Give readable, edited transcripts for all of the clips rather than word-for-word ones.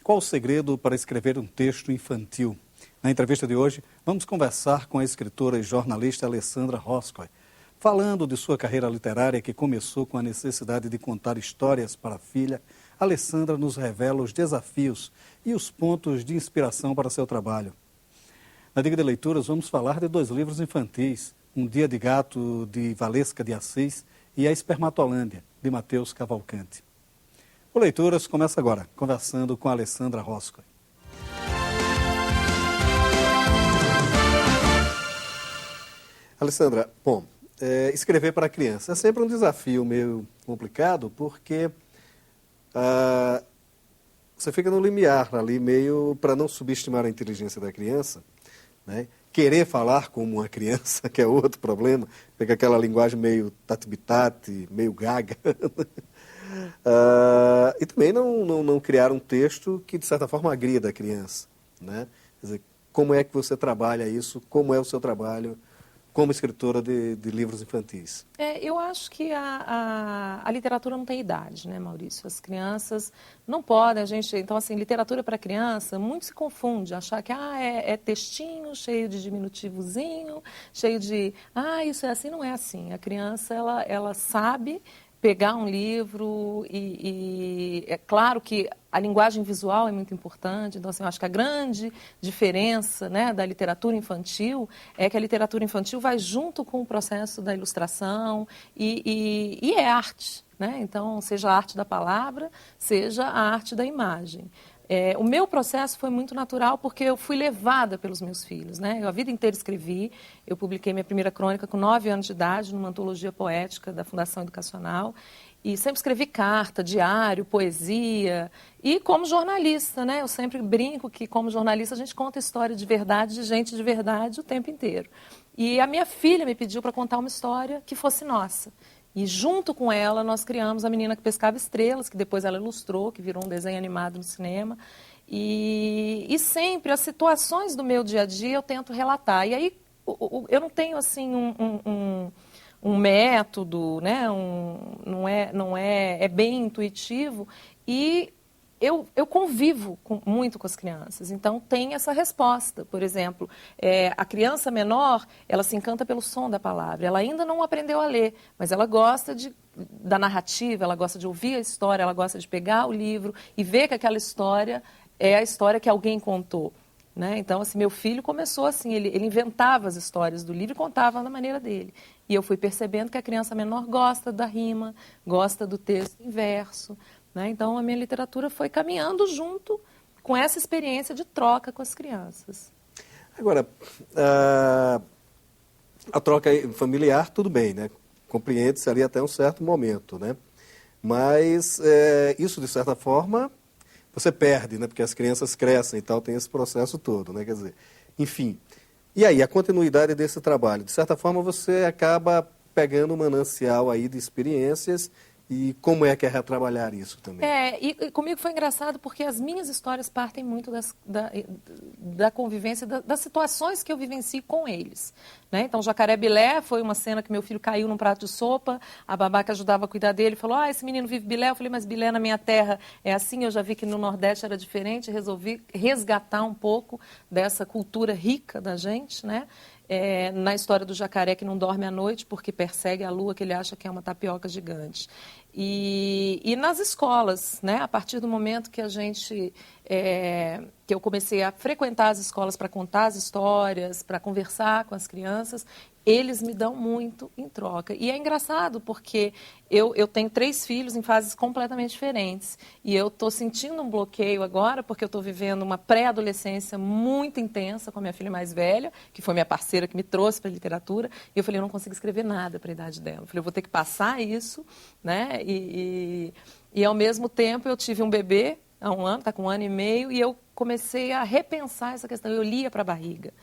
Qual o segredo para escrever um texto infantil? Na entrevista de hoje, vamos conversar com a escritora e jornalista Alessandra Roscoe, falando de sua carreira literária que começou com a necessidade de contar histórias para a filha. Alessandra nos revela os desafios e os pontos de inspiração para seu trabalho. Na Dica de Leituras, vamos falar de 2 livros infantis, Um Dia de Gato, de Valesca de Assis, e A Espermatolândia, de Matheus Cavalcante. O Leituras começa agora, conversando com a Alessandra Roscoe. Alessandra, bom, escrever para criança é sempre um desafio meio complicado, porque você fica no limiar ali, meio para não subestimar a inteligência da criança, né? Querer falar como uma criança, que é outro problema, pega aquela linguagem meio tati-bitate, meio gaga. E também não criar um texto que, de certa forma, agrida a criança, né? Quer dizer, como é que você trabalha isso? Como é o seu trabalho como escritora de livros infantis? Eu acho que a literatura não tem idade, né, Maurício? As crianças não podem, então, assim, literatura para criança, muito se confunde, achar que é textinho, cheio de diminutivozinho, cheio de, isso é assim, não é assim. A criança, ela sabe pegar um livro e é claro que a linguagem visual é muito importante, então assim, eu acho que a grande diferença, né, da literatura infantil é que a literatura infantil vai junto com o processo da ilustração e é arte, né? Então, seja a arte da palavra, seja a arte da imagem. O meu processo foi muito natural porque eu fui levada pelos meus filhos, né? Eu a vida inteira escrevi, eu publiquei minha primeira crônica com 9 anos de idade, numa antologia poética da Fundação Educacional, e sempre escrevi carta, diário, poesia, e como jornalista, né? Eu sempre brinco que como jornalista a gente conta história de verdade, de gente de verdade o tempo inteiro. E a minha filha me pediu para contar uma história que fosse nossa. E junto com ela nós criamos A Menina que Pescava Estrelas, que depois ela ilustrou, que virou um desenho animado no cinema. E sempre as situações do meu dia a dia eu tento relatar. E aí eu não tenho assim um método, né? É bem intuitivo e eu convivo muito com as crianças, então tem essa resposta. Por exemplo, a criança menor, ela se encanta pelo som da palavra, ela ainda não aprendeu a ler, mas ela gosta da narrativa, ela gosta de ouvir a história, ela gosta de pegar o livro e ver que aquela história é a história que alguém contou, né? Então, assim, meu filho começou assim, ele inventava as histórias do livro e contava da maneira dele. E eu fui percebendo que a criança menor gosta da rima, gosta do texto em verso, né? Então, a minha literatura foi caminhando junto com essa experiência de troca com as crianças. Agora, a troca familiar, tudo bem, né? Compreende-se ali até um certo momento, né? Mas isso, de certa forma, você perde, né? Porque as crianças crescem e tal, tem esse processo todo, né? Quer dizer, enfim. E aí, a continuidade desse trabalho? De certa forma, você acaba pegando um manancial aí de experiências. E como é que é retrabalhar isso também? E comigo foi engraçado porque as minhas histórias partem muito da convivência, das situações que eu vivencio com eles, né? Então, Jacaré Bilé foi uma cena que meu filho caiu num prato de sopa, a babá que ajudava a cuidar dele falou, esse menino vive Bilé. Eu falei, mas Bilé na minha terra é assim, eu já vi que no Nordeste era diferente, resolvi resgatar um pouco dessa cultura rica da gente, né? Na história do jacaré que não dorme à noite porque persegue a lua que ele acha que é uma tapioca gigante. E nas escolas, né? A partir do momento que que eu comecei a frequentar as escolas para contar as histórias, para conversar com as crianças, eles me dão muito em troca. E é engraçado porque eu tenho 3 filhos em fases completamente diferentes. E eu estou sentindo um bloqueio agora porque eu estou vivendo uma pré-adolescência muito intensa com a minha filha mais velha, que foi minha parceira que me trouxe para a literatura. E eu falei, eu não consigo escrever nada para a idade dela. Eu falei, eu vou ter que passar isso, né? E ao mesmo tempo eu tive um bebê há 1 ano, está com 1 ano e meio, e eu comecei a repensar essa questão. Eu lia para a barriga,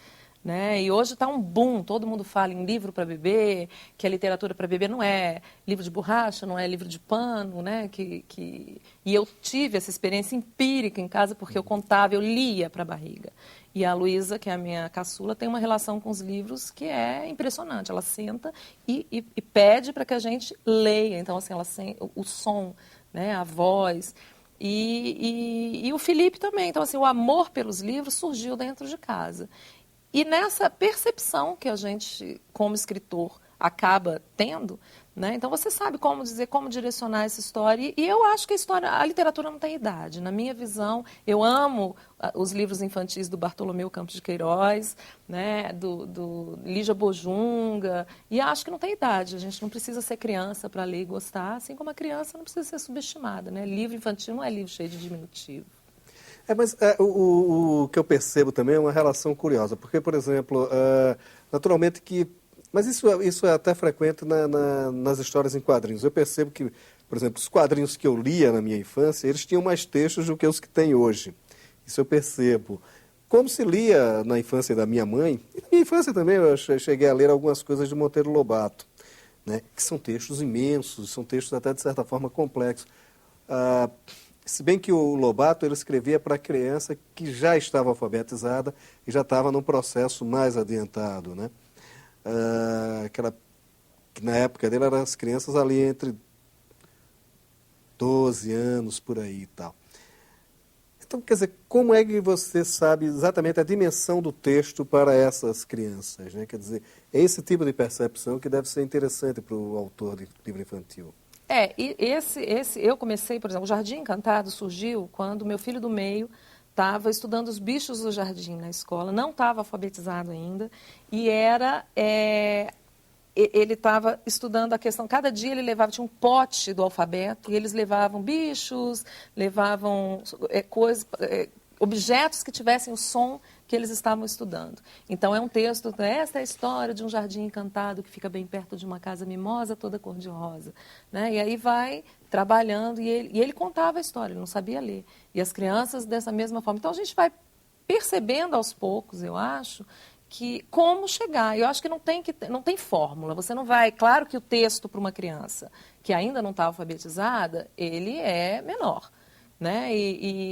né? E hoje está um boom, todo mundo fala em livro para bebê, que a literatura para bebê não é livro de borracha, não é livro de pano, né? E eu tive essa experiência empírica em casa porque eu contava, eu lia para a barriga. E a Luísa, que é a minha caçula, tem uma relação com os livros que é impressionante. Ela senta e pede para que a gente leia. Então, assim, ela o som, né? A voz. E o Felipe também. Então, assim, o amor pelos livros surgiu dentro de casa. E nessa percepção que a gente, como escritor, acaba tendo, né? Então você sabe como dizer, como direcionar essa história. E eu acho que a literatura não tem idade. Na minha visão, eu amo os livros infantis do Bartolomeu Campos de Queiroz, né? do Lígia Bojunga, e acho que não tem idade. A gente não precisa ser criança para ler e gostar, assim como a criança não precisa ser subestimada, né? Livro infantil não é livro cheio de diminutivo. Mas o que eu percebo também é uma relação curiosa, porque, por exemplo, naturalmente que... Mas isso é até frequente nas histórias em quadrinhos. Eu percebo que, por exemplo, os quadrinhos que eu lia na minha infância, eles tinham mais textos do que os que tem hoje. Isso eu percebo. Como se lia na infância da minha mãe, e na minha infância também eu cheguei a ler algumas coisas de Monteiro Lobato, né, que são textos imensos, são textos até de certa forma complexos. Se bem que o Lobato ele escrevia para criança que já estava alfabetizada e já estava num processo mais adiantado, né? Que na época dele eram as crianças ali entre 12 anos, por aí e tal. Então, quer dizer, como é que você sabe exatamente a dimensão do texto para essas crianças, né? Quer dizer, é esse tipo de percepção que deve ser interessante para o autor de livro infantil. E eu comecei, por exemplo, o Jardim Encantado surgiu quando meu filho do meio estava estudando os bichos do jardim na escola, não estava alfabetizado ainda, e ele estava estudando a questão, cada dia ele levava, tinha um pote do alfabeto, e eles levavam bichos, levavam objetos que tivessem o som que eles estavam estudando. Então, é um texto, esta é a história de um jardim encantado que fica bem perto de uma casa mimosa, toda cor-de-rosa. Né? E aí vai trabalhando, e ele contava a história, ele não sabia ler. E as crianças dessa mesma forma. Então, a gente vai percebendo aos poucos, eu acho, que como chegar. Eu acho que não tem fórmula. Você não vai... Claro que o texto para uma criança que ainda não está alfabetizada, ele é menor. Né?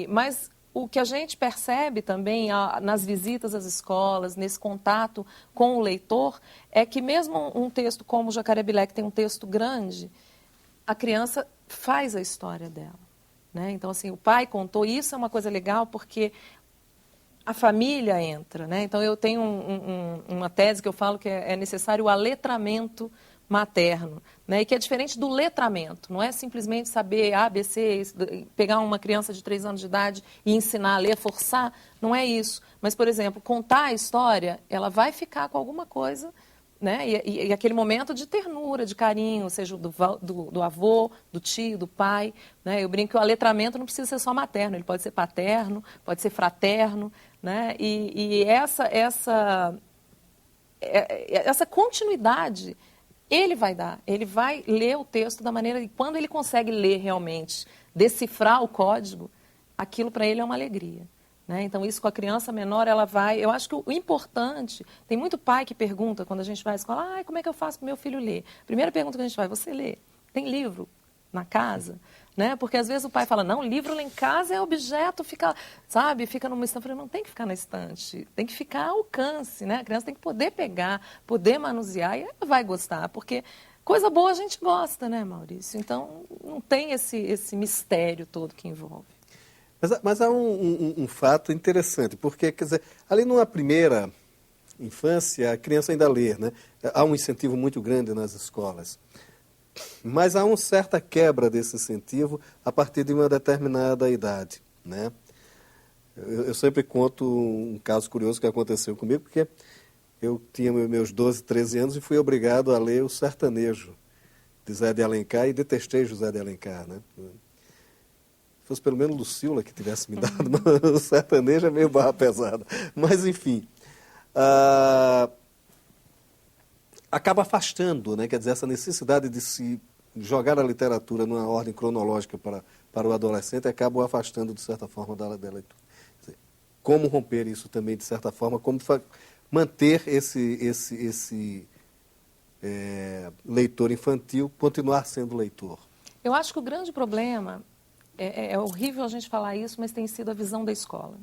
Mas o que a gente percebe também nas visitas às escolas, nesse contato com o leitor, é que mesmo um texto como o Jacarebilé, que tem um texto grande, a criança faz a história dela. Né? Então, assim, o pai contou, isso é uma coisa legal, porque a família entra. Né? Então, eu tenho uma tese que eu falo que é necessário o aletramento materno, né? E que é diferente do letramento, não é simplesmente saber A, B, C, pegar uma criança de 3 anos de idade e ensinar a ler, forçar, não é isso. Mas, por exemplo, contar a história, ela vai ficar com alguma coisa, né? E aquele momento de ternura, de carinho, seja do avô, do tio, do pai, né? Eu brinco que o aletramento não precisa ser só materno, ele pode ser paterno, pode ser fraterno, né? E essa continuidade ele vai dar, ele vai ler o texto da maneira... E quando ele consegue ler realmente, decifrar o código, aquilo para ele é uma alegria. Né? Então, isso com a criança menor, ela vai... Eu acho que o importante... Tem muito pai que pergunta, quando a gente vai à escola, como é que eu faço para o meu filho ler? Primeira pergunta que a gente vai, você lê? Tem livro na casa? Né? Porque às vezes o pai fala, não, livro lá em casa é objeto, fica numa estante. Eu falei, não tem que ficar na estante, tem que ficar ao alcance, né? A criança tem que poder pegar, poder manusear, e ela vai gostar, porque coisa boa a gente gosta, né, Maurício? Então, não tem esse mistério todo que envolve. Mas há um fato interessante, porque, quer dizer, ali numa primeira infância, a criança ainda lê, né? Há um incentivo muito grande nas escolas. Mas há uma certa quebra desse incentivo a partir de uma determinada idade, né? Eu sempre conto um caso curioso que aconteceu comigo, porque eu tinha meus 12, 13 anos e fui obrigado a ler O Sertanejo, de Zé de Alencar, e detestei José de Alencar, né? Se fosse pelo menos Lucila que tivesse me dado, o Sertanejo é meio barra pesada. Mas, enfim... acaba afastando, né? Quer dizer, essa necessidade de se jogar a literatura numa ordem cronológica para o adolescente acaba o afastando, de certa forma, da leitura. Quer dizer, como romper isso também, de certa forma, como manter esse leitor infantil continuar sendo leitor? Eu acho que o grande problema, é horrível a gente falar isso, mas tem sido a visão da escola.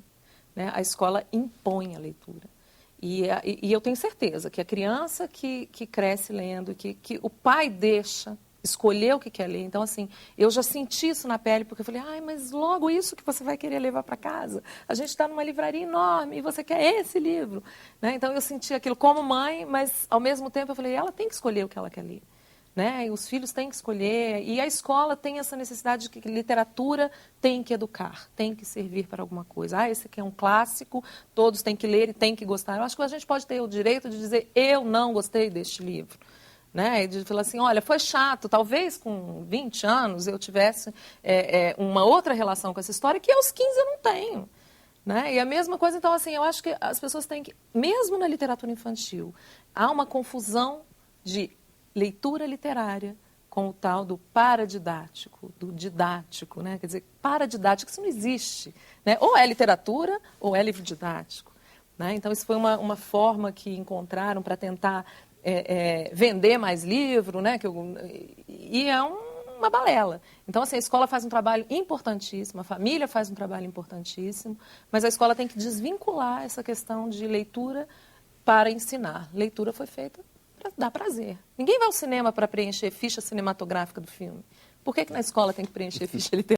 Né? A escola impõe a leitura. E eu tenho certeza que a criança que cresce lendo, que o pai deixa escolher o que quer ler. Então, assim, eu já senti isso na pele, porque eu falei, ai, mas logo isso que você vai querer levar para casa. A gente está numa livraria enorme e você quer esse livro. Né? Então, eu senti aquilo como mãe, mas, ao mesmo tempo, eu falei, ela tem que escolher o que ela quer ler. Né? E os filhos têm que escolher, e a escola tem essa necessidade de que literatura tem que educar, tem que servir para alguma coisa. Ah, esse aqui é um clássico, todos têm que ler e têm que gostar. Eu acho que a gente pode ter o direito de dizer, eu não gostei deste livro. Né? E de falar assim, olha, foi chato, talvez com 20 anos eu tivesse uma outra relação com essa história que aos 15 eu não tenho. Né? E a mesma coisa, então, assim, eu acho que as pessoas têm que, mesmo na literatura infantil, há uma confusão de leitura literária com o tal do paradidático, do didático, né? Quer dizer, paradidático, isso não existe. Né? Ou é literatura ou é livro didático. Né? Então, isso foi uma forma que encontraram para tentar vender mais livro, né? E é uma balela. Então, assim, a escola faz um trabalho importantíssimo, a família faz um trabalho importantíssimo, mas a escola tem que desvincular essa questão de leitura para ensinar. Leitura foi feita para dar prazer. Ninguém vai ao cinema para preencher ficha cinematográfica do filme. Por que na escola tem que preencher ficha literária?